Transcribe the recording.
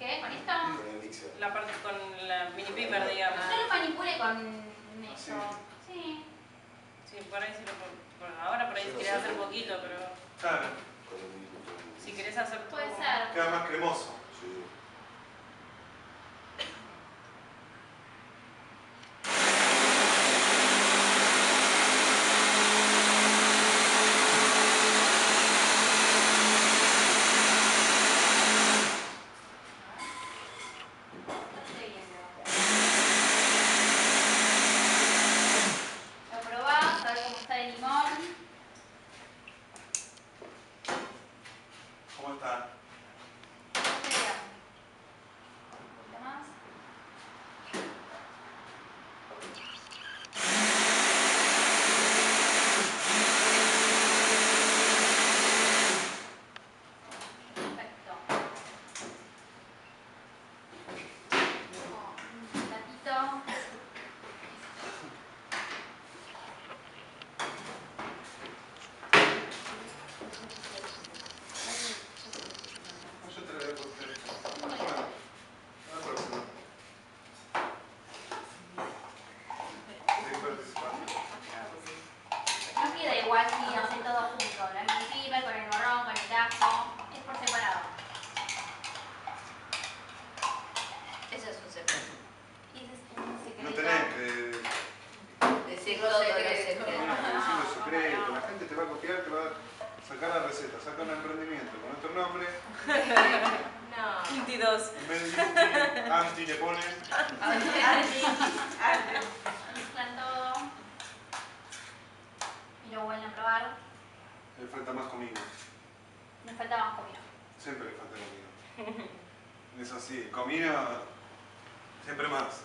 ¿Qué? ¿Con esto? Con el mixer. La parte con la mini pimer, digamos. No lo manipule con eso. Sí. Sí, por ahí sí lo puedo. Bueno, ahora por ahí si querés hacer poquito, pero. Claro. Si querés hacer todo. Puede ser. Queda más cremoso. Sí. Lo probás, a ver cómo está el limón. ¿Cómo está? Un poquito más. Perfecto. Un platito. Yo te lo voy a poner. Bueno, a la próxima. ¿Querés participar? No queda igual si hace todo junto. La mini pimer con el morrón, con el ajo. Es por separado. Eso es un secreto. Y ese es un secreto. No tenés que Decir todo lo secreto. decir los secretos. La gente te va a copiar, te va a sacar la receta, saca un emprendimiento con otro nombre. No. 22. En vez de anti le ponen. Mezclan todo. Y lo vuelven a probar. Le falta más comida. Nos falta más comida. Siempre le falta comida. Es así, comida siempre más.